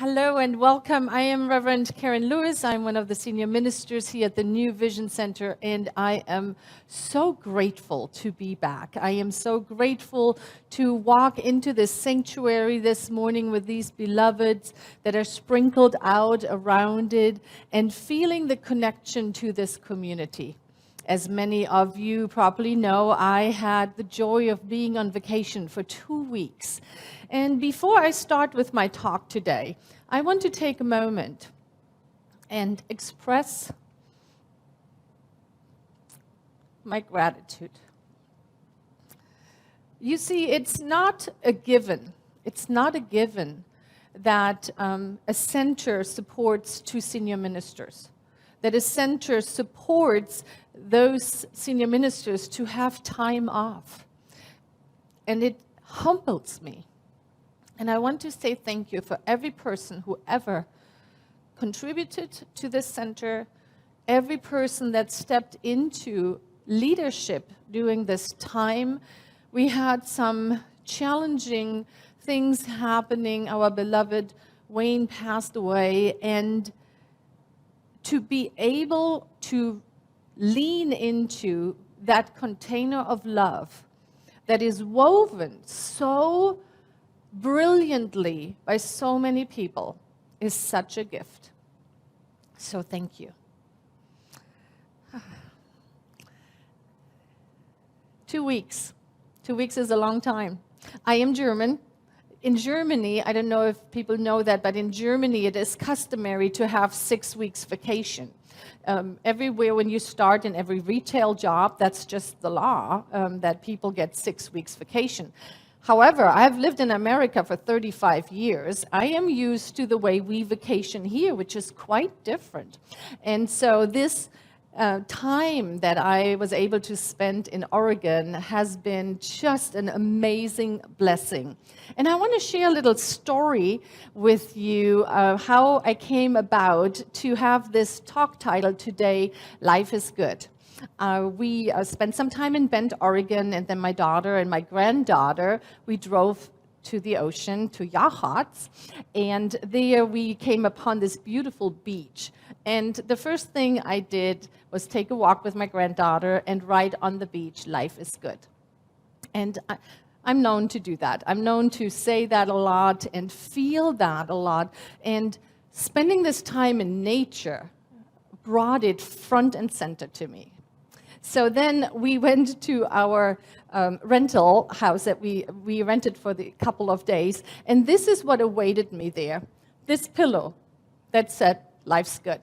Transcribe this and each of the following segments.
Hello and welcome. I am Reverend Karen Lewis. I'm one of the senior ministers here at the New Vision Center, and I am so grateful to be back. I am so grateful to walk into this sanctuary this morning with these beloveds that are sprinkled out around it and feeling the connection to this community. As many of you probably know, I had the joy of being on vacation for 2 weeks. And before I start with my talk today, I want to take a moment and express my gratitude. You see, it's not a given. It's not a given that a center supports 2 senior ministers, that a center supports those senior ministers to have time off. And it humbles me. And I want to say thank you for every person who ever contributed to this center, every person that stepped into leadership during this time. We had some challenging things happening. Our beloved Wayne passed away, and to be able to lean into that container of love that is woven so brilliantly by so many people is such a gift. So thank you. 2 weeks. 2 weeks is a long time. I am German. In Germany, I don't know if people know that, but in Germany it is customary to have 6 weeks vacation. Everywhere when you start in every retail job, that's just the law, that people get 6 weeks vacation. However, I've lived in America for 35 years. I am used to the way we vacation here, which is quite different. And so this time that I was able to spend in Oregon has been just an amazing blessing. And I want to share a little story with you how I came about to have this talk title today, Life is Good. We spent some time in Bend, Oregon, and then my daughter and my granddaughter, we drove to the ocean, to Yachats, and there we came upon this beautiful beach. And the first thing I did was take a walk with my granddaughter and write on the beach, life is good. And I'm known to do that. I'm known to say that a lot and feel that a lot. And spending this time in nature brought it front and center to me. So then we went to our rental house that we rented for the couple of days, and this is what awaited me there. This pillow that said, life's good.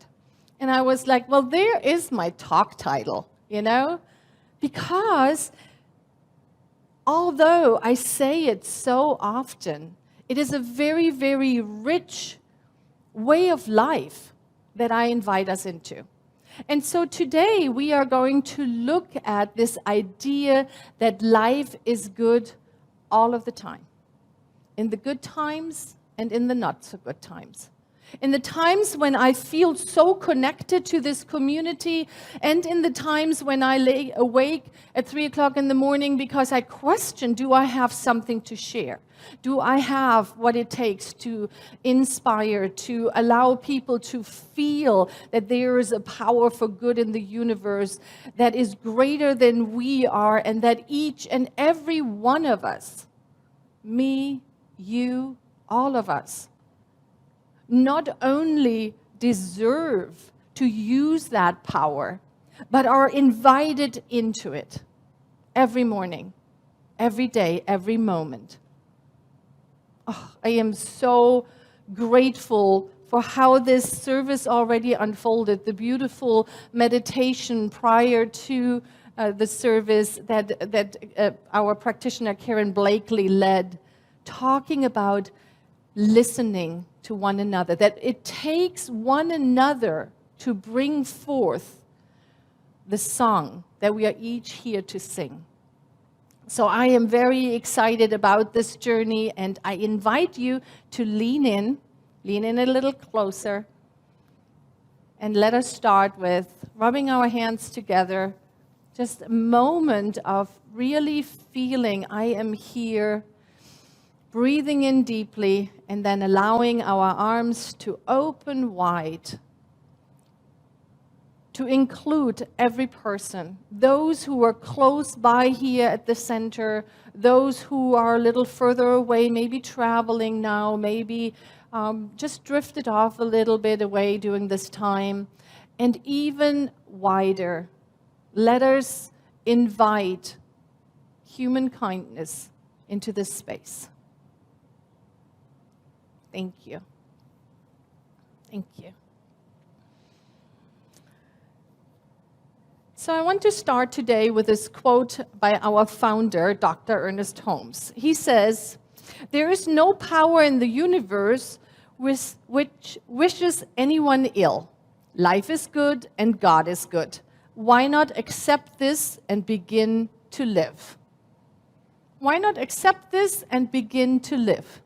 And I was like, well, there is my talk title, you know? Because although I say it so often, it is a very, very rich way of life that I invite us into. And so today we are going to look at this idea that life is good all of the time. In the good times and in the not so good times. In the times when I feel so connected to this community, and in the times when I lay awake at 3 o'clock in the morning because I question, do I have something to share? Do I have what it takes to inspire, to allow people to feel that there is a power for good in the universe that is greater than we are, and that each and every one of us, me, you, all of us, not only deserve to use that power, but are invited into it every morning, every day, every moment. Oh, I am so grateful for how this service already unfolded, the beautiful meditation prior to the service that our practitioner Karen Blakely led, talking about listening to one another, that it takes one another to bring forth the song that we are each here to sing. So I am very excited about this journey, and I invite you to lean in a little closer, and let us start with rubbing our hands together, just a moment of really feeling I am here breathing in deeply, and then allowing our arms to open wide, to include every person, those who are close by here at the center, those who are a little further away, maybe traveling now, maybe just drifted off a little bit away during this time, and even wider. Let us invite human kindness into this space. Thank you. Thank you. So I want to start today with this quote by our founder, Dr. Ernest Holmes. He says, "There is no power in the universe which wishes anyone ill. Life is good and God is good. Why not accept this and begin to live?" Why not accept this and begin to live?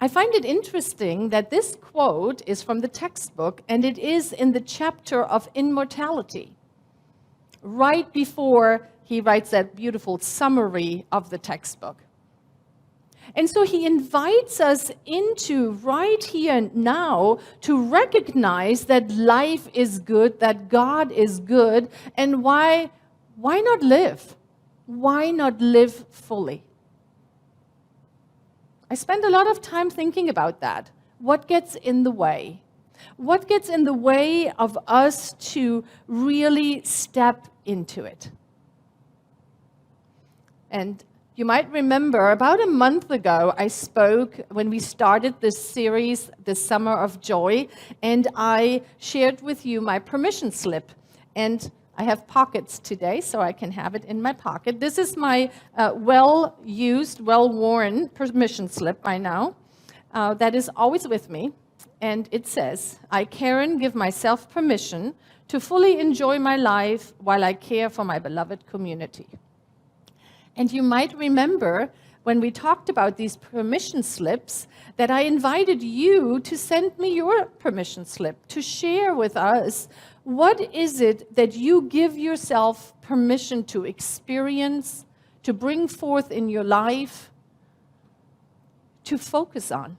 I find it interesting that this quote is from the textbook, and it is in the chapter of immortality, right before he writes that beautiful summary of the textbook. And so he invites us into right here and now to recognize that life is good, that God is good, and why not live? Why not live fully? I spend a lot of time thinking about that. What gets in the way? What gets in the way of us to really step into it? And you might remember about a month ago, I spoke when we started this series, the Summer of Joy, and I shared with you my permission slip. And I have pockets today, so I can have it in my pocket. This is my well-used, well-worn permission slip by now that is always with me. And it says, "I, Karen, give myself permission to fully enjoy my life while I care for my beloved community." And you might remember when we talked about these permission slips that I invited you to send me your permission slip, to share with us what is it that you give yourself permission to experience, to bring forth in your life, to focus on.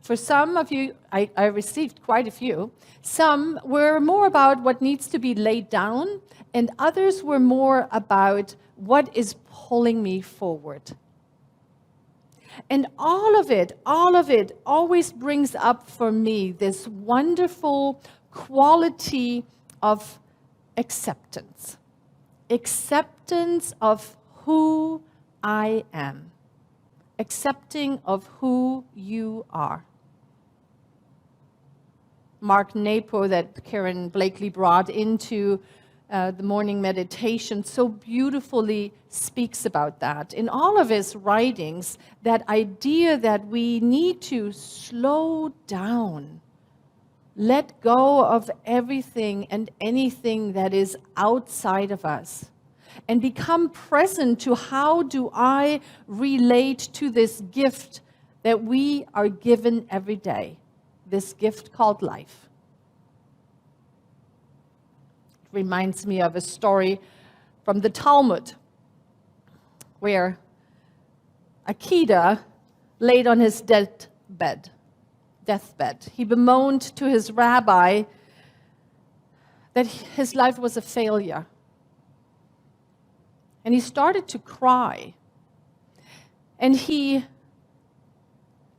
For some of you, I received quite a few. Some were more about what needs to be laid down, and others were more about what is pulling me forward. And all of it always brings up for me this wonderful quality of acceptance. Acceptance of who I am. Accepting of who you are. Mark Napo, that Karen Blakely brought into the morning meditation, so beautifully speaks about that. In all of his writings, that idea that we need to slow down, let go of everything and anything that is outside of us, and become present to how do I relate to this gift that we are given every day, this gift called life. Reminds me of a story from the Talmud where Akida laid on his deathbed. He bemoaned to his rabbi that his life was a failure. And he started to cry. And he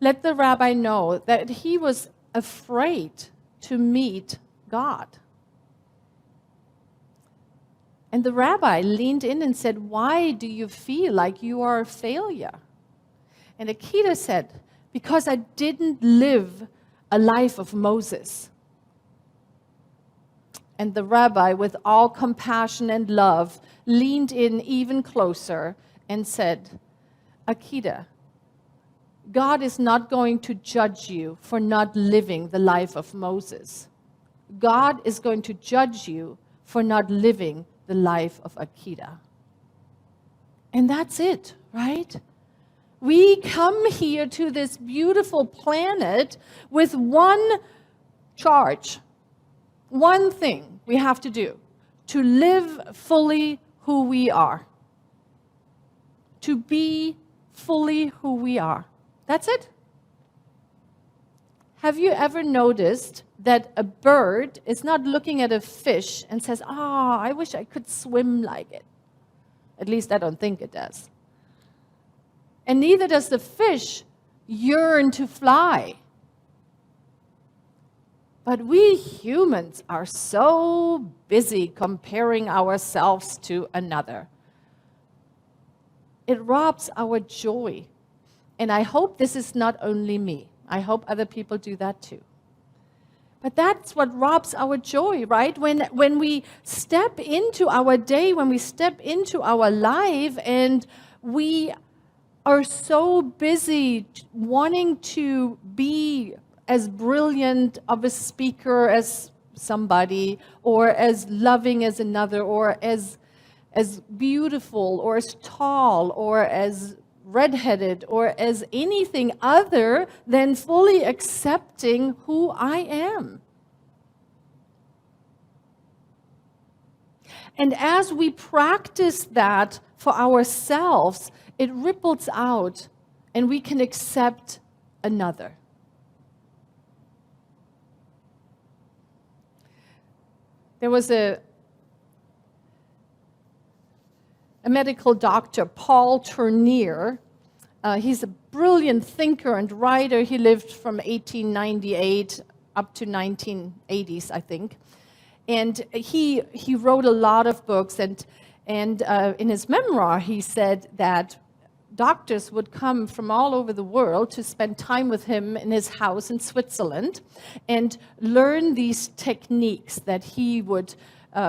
let the rabbi know that he was afraid to meet God. And the rabbi leaned in and said, "Why do you feel like you are a failure?" And Akida said, "Because I didn't live a life of Moses." And the rabbi, with all compassion and love, leaned in even closer and said, "Akida, God is not going to judge you for not living the life of Moses. God is going to judge you for not living the life of Akida." And that's it, right? We come here to this beautiful planet with one charge, one thing we have to do, to live fully who we are. to be fully who we are. That's it. Have you ever noticed that a bird is not looking at a fish and says, I wish I could swim like it? At least I don't think it does. And neither does the fish yearn to fly. But we humans are so busy comparing ourselves to another. It robs our joy. And I hope this is not only me. I hope other people do that too. But that's what robs our joy, right? When we step into our day, when we step into our life, and we are so busy wanting to be as brilliant of a speaker as somebody, or as loving as another, or as beautiful, or as tall, or as redheaded, or as anything other than fully accepting who I am. And as we practice that for ourselves, it ripples out and we can accept another. There was a medical doctor, Paul Tournier. He's a brilliant thinker and writer. He lived from 1898 up to 1980s, I think. And he wrote a lot of books. And in his memoir, he said that doctors would come from all over the world to spend time with him in his house in Switzerland and learn these techniques that he would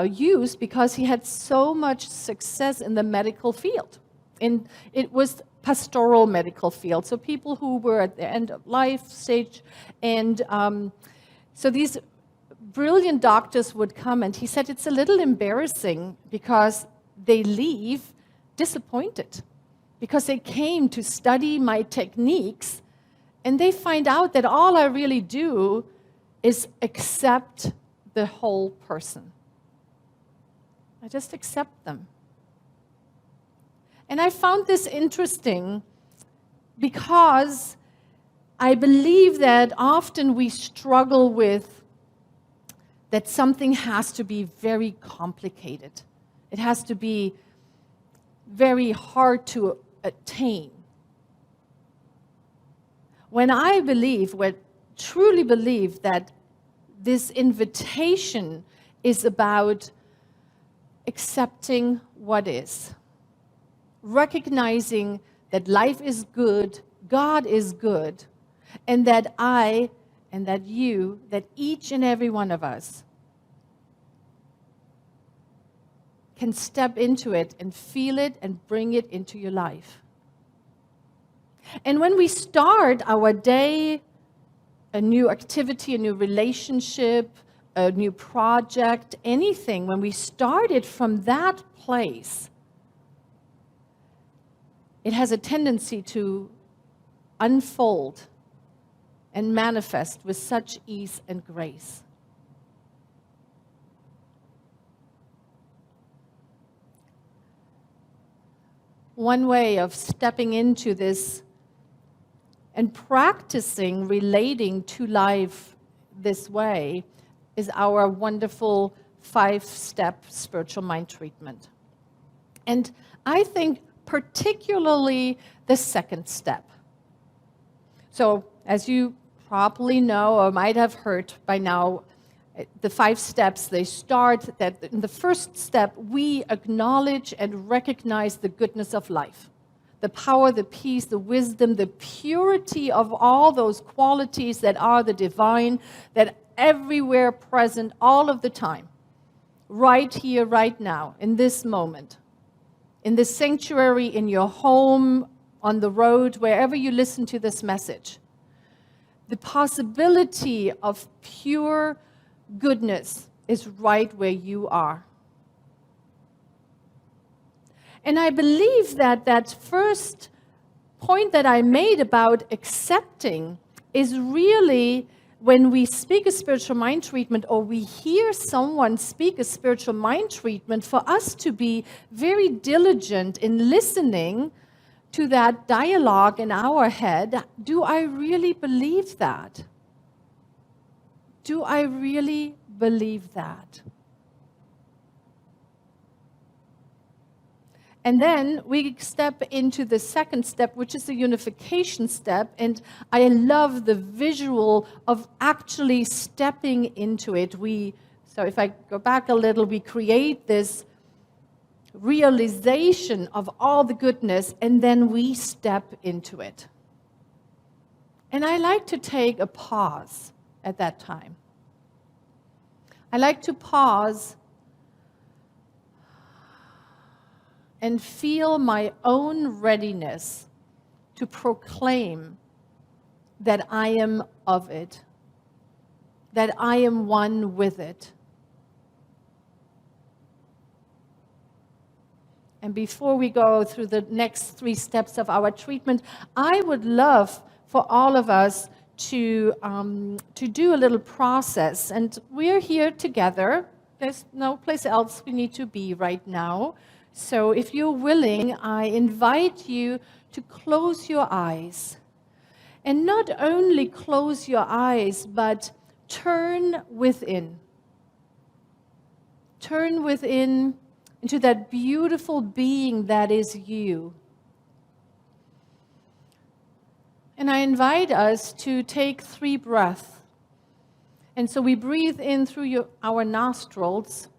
use because he had so much success in the medical field. And it was pastoral medical field, so people who were at the end of life stage. And so these brilliant doctors would come, and he said it's a little embarrassing because they leave disappointed because they came to study my techniques, and they find out that all I really do is accept the whole person. I just accept them. And I found this interesting because I believe that often we struggle with that something has to be very complicated. It has to be very hard to attain. When I truly believe that this invitation is about accepting what is, recognizing that life is good, God is good, and that I and that you, that each and every one of us can step into it and feel it and bring it into your life. And when we start our day, a new activity, a new relationship, a new project, anything, when we start it from that place, it has a tendency to unfold and manifest with such ease and grace. One way of stepping into this and practicing relating to life this way is our wonderful 5-step spiritual mind treatment. And I think particularly the second step. So as you probably know or might have heard by now, the 5 steps, they start that in the first step, we acknowledge and recognize the goodness of life. The power, the peace, the wisdom, the purity of all those qualities that are the divine, that everywhere present all of the time, right here, right now, in this moment, in this sanctuary, in your home, on the road, wherever you listen to this message. The possibility of pure goodness is right where you are. And I believe that that first point that I made about accepting is really when we speak a spiritual mind treatment or we hear someone speak a spiritual mind treatment, for us to be very diligent in listening to that dialogue in our head, do I really believe that? Do I really believe that? And then we step into the second step, which is the unification step. And I love the visual of actually stepping into it. So if I go back a little, we create this realization of all the goodness, and then we step into it. And I like to take a pause at that time. I like to pause and feel my own readiness to proclaim that I am of it, that I am one with it. And before we go through the next 3 steps of our treatment, I would love for all of us to do a little process. And we're here together. There's no place else we need to be right now. So if you're willing, I invite you to close your eyes. And not only close your eyes, but turn within. Turn within into that beautiful being that is you. And I invite us to take 3 breaths. And so we breathe in through our nostrils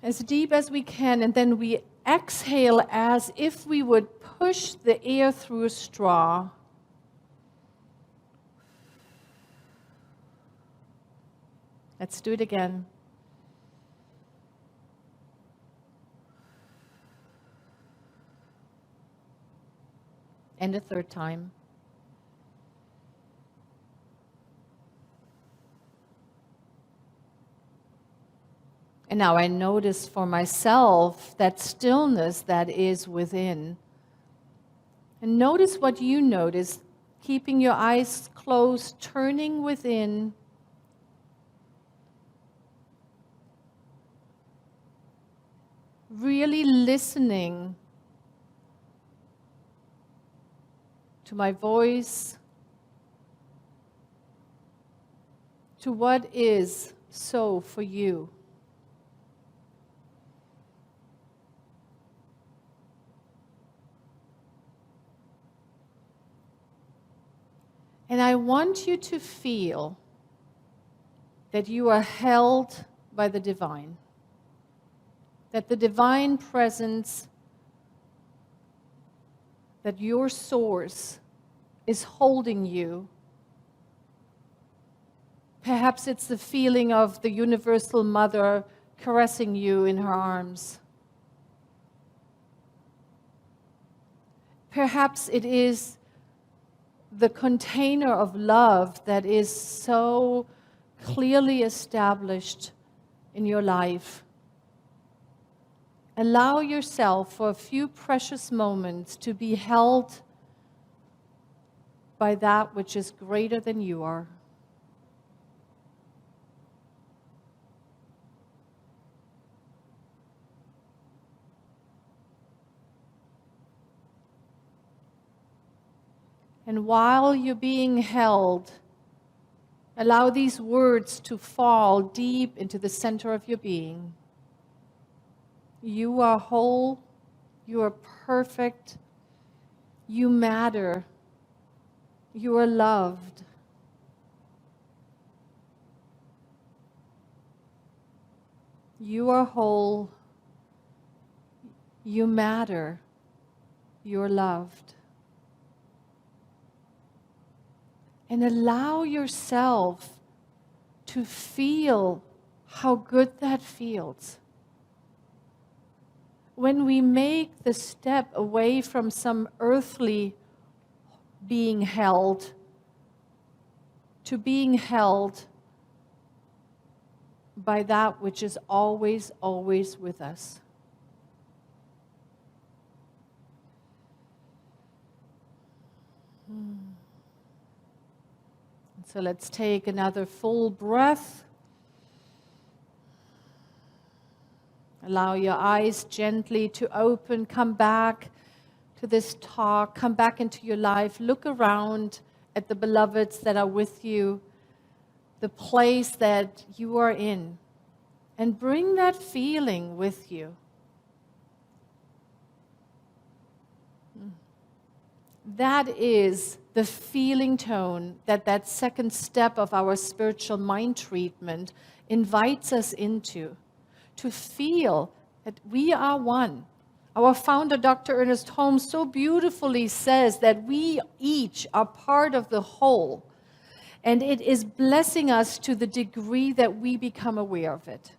as deep as we can, and then we exhale as if we would push the air through a straw. Let's do it again. And a 3rd time. And now I notice for myself that stillness that is within. And notice what you notice, keeping your eyes closed, turning within. Really listening to my voice, to what is so for you. And I want you to feel that you are held by the divine, that the divine presence, that your source is holding you. Perhaps it's the feeling of the universal mother caressing you in her arms. Perhaps it is the container of love that is so clearly established in your life. Allow yourself for a few precious moments to be held by that which is greater than you are. And while you're being held, allow these words to fall deep into the center of your being. You are whole, you are perfect, you matter, you are loved. You are whole, you matter, you're loved. And allow yourself to feel how good that feels. When we make the step away from some earthly being held to being held by that which is always, always with us. So let's take another full breath. Allow your eyes gently to open. Come back to to this talk, come back into your life, look around at the beloveds that are with you, the place that you are in, and bring that feeling with you. That is the feeling tone that second step of our spiritual mind treatment invites us into, to feel that we are one. Our founder, Dr. Ernest Holmes, so beautifully says that we each are part of the whole, and it is blessing us to the degree that we become aware of it.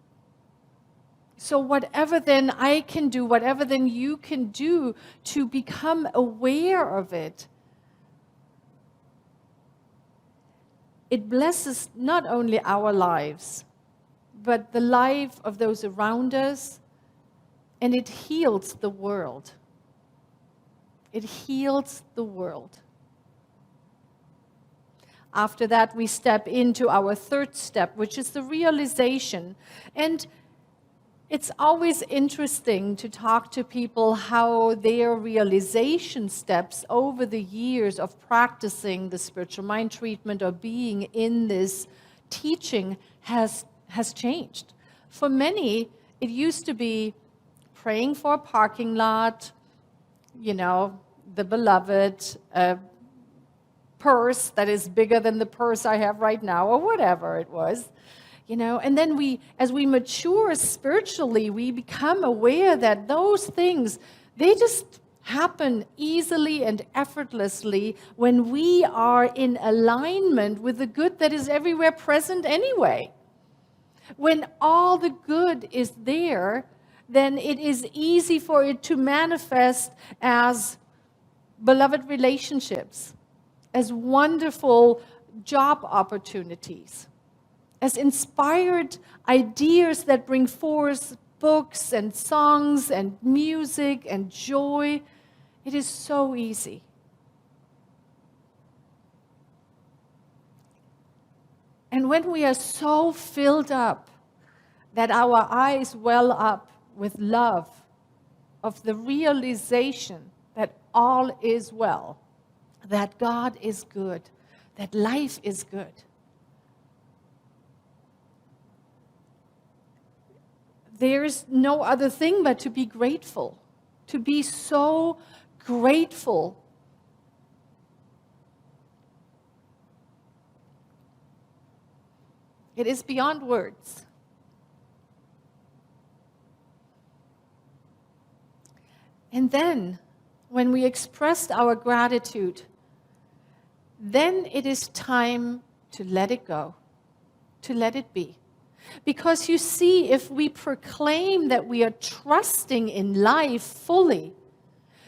So whatever then I can do, whatever then you can do to become aware of it, it blesses not only our lives, but the life of those around us, and it heals the world. It heals the world. After that, we step into our third step, which is the realization. And it's always interesting to talk to people how their realization steps over the years of practicing the spiritual mind treatment or being in this teaching has changed. For many, it used to be praying for a parking lot, the beloved, purse that is bigger than the purse I have right now, or whatever it was. And then as we mature spiritually, we become aware that those things, they just happen easily and effortlessly when we are in alignment with the good that is everywhere present anyway. When all the good is there, then it is easy for it to manifest as beloved relationships, as wonderful job opportunities, as inspired ideas that bring forth books and songs and music and joy. It is so easy. And when we are so filled up that our eyes well up with love of the realization that all is well, that God is good, that life is good, there's no other thing but to be grateful, to be so grateful. It is beyond words. And then, when we expressed our gratitude, then it is time to let it go, to let it be. Because you see, if we proclaim that we are trusting in life fully,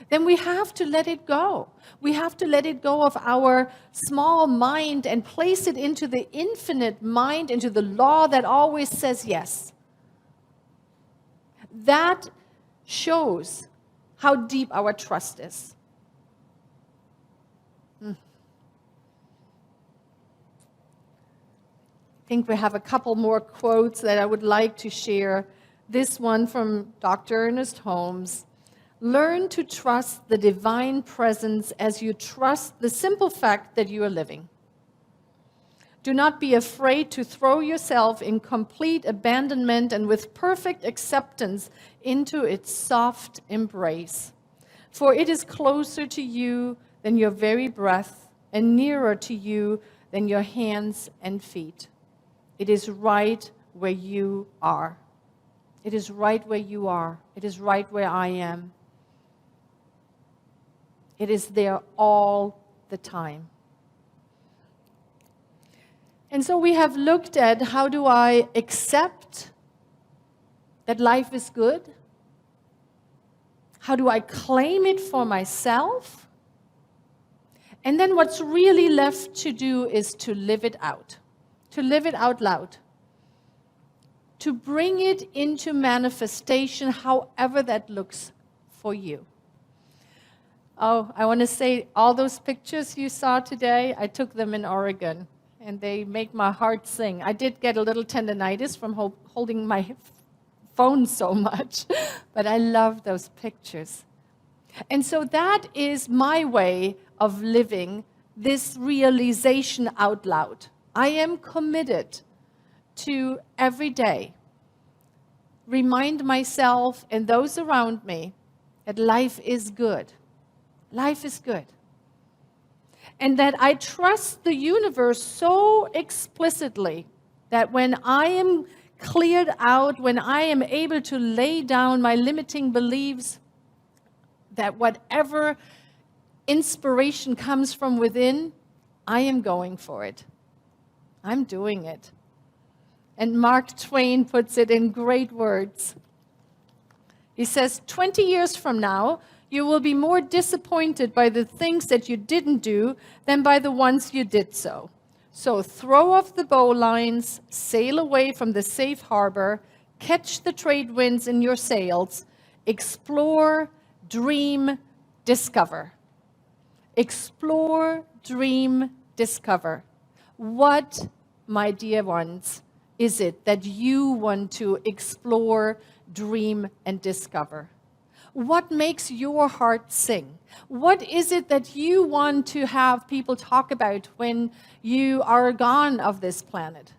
then we have to let it go. We have to let it go of our small mind and place it into the infinite mind, into the law that always says yes. That shows how deep our trust is. I think we have a couple more quotes that I would like to share. This one from Dr. Ernest Holmes. Learn to trust the divine presence as you trust the simple fact that you are living. Do not be afraid to throw yourself in complete abandonment and with perfect acceptance into its soft embrace. For it is closer to you than your very breath and nearer to you than your hands and feet. It is right where you are. It is right where you are. It is right where I am. It is there all the time. And so we have looked at how do I accept that life is good? How do I claim it for myself? And then what's really left to do is to live it out. To live it out loud, to bring it into manifestation, however that looks for you. Oh, I want to say all those pictures you saw today, I took them in Oregon, and they make my heart sing. I did get a little tendinitis from holding my phone so much, but I love those pictures. And so that is my way of living this realization out loud. I am committed to every day remind myself and those around me that life is good. Life is good. And that I trust the universe so explicitly that when I am cleared out, when I am able to lay down my limiting beliefs, that whatever inspiration comes from within, I am going for it. I'm doing it. And Mark Twain puts it in great words. He says, 20 years from now, you will be more disappointed by the things that you didn't do than by the ones you did so. So throw off the bowlines, sail away from the safe harbor, catch the trade winds in your sails, explore, dream, discover. Explore, dream, discover. What, my dear ones, is it that you want to explore, dream, and discover? What makes your heart sing? What is it that you want to have people talk about when you are gone of this planet?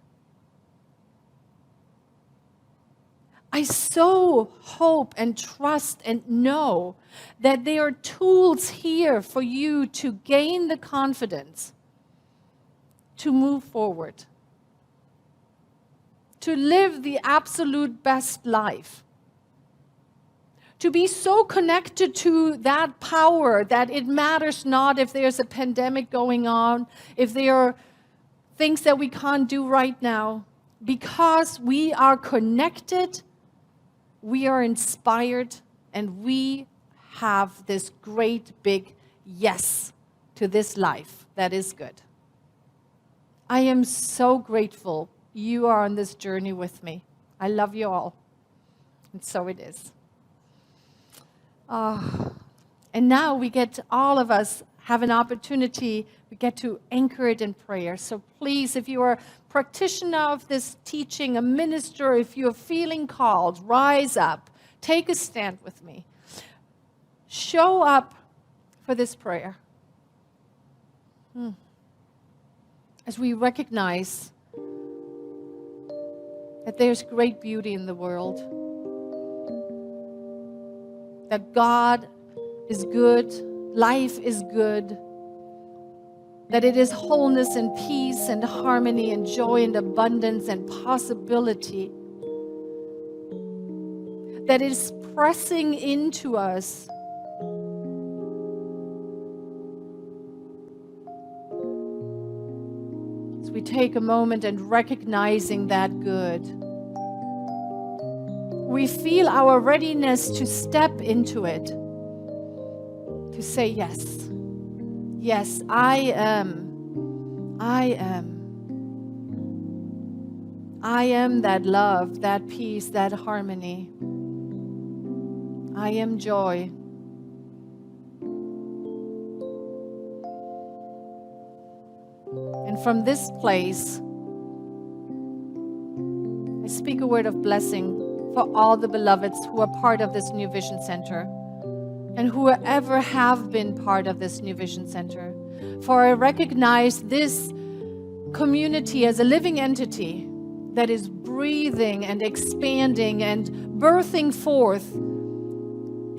I so hope and trust and know that there are tools here for you to gain the confidence to move forward, to live the absolute best life, to be so connected to that power that it matters not if there's a pandemic going on, if there are things that we can't do right now, because we are connected, we are inspired, and we have this great big yes to this life that is good. I am so grateful you are on this journey with me. I love you all. And so it is. And now we get, all of us have an opportunity, we get to anchor it in prayer. So please, if you are a practitioner of this teaching, a minister, if you're feeling called, rise up, take a stand with me. Show up for this prayer. As we recognize that there's great beauty in the world, that God is good, life is good, that it is wholeness and peace and harmony and joy and abundance and possibility, that is pressing into us. As we take a moment and recognizing that good, we feel our readiness to step into it, to say, yes, yes, I am that love, that peace, that harmony. I am joy. And from this place, I speak a word of blessing for all the beloveds who are part of this New Vision Center and whoever have been part of this New Vision Center. For I recognize this community as a living entity that is breathing and expanding and birthing forth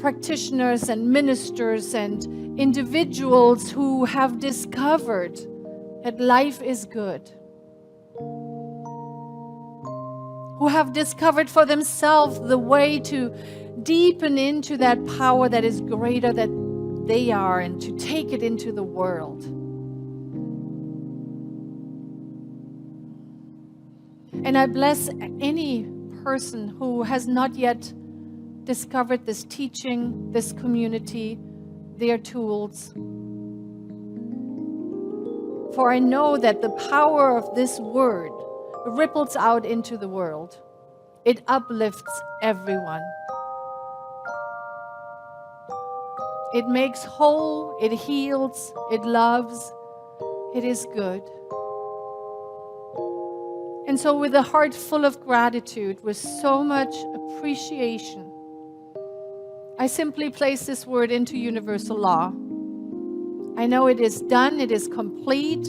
practitioners and ministers and individuals who have discovered that life is good, who have discovered for themselves the way to deepen into that power that is greater than they are and to take it into the world. And I bless any person who has not yet discovered this teaching, this community, their tools. For I know that the power of this word ripples out into the world. It uplifts everyone. It makes whole, it heals, it loves, it is good. And so with a heart full of gratitude, with so much appreciation I simply place this word into universal law. I know it is done, it is complete.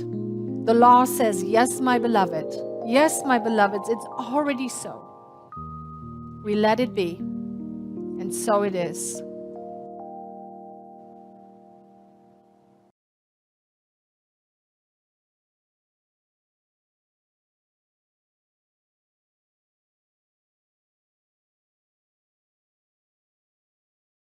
The law says, yes, my beloved. Yes, my beloveds, it's already so. We let it be, and so it is.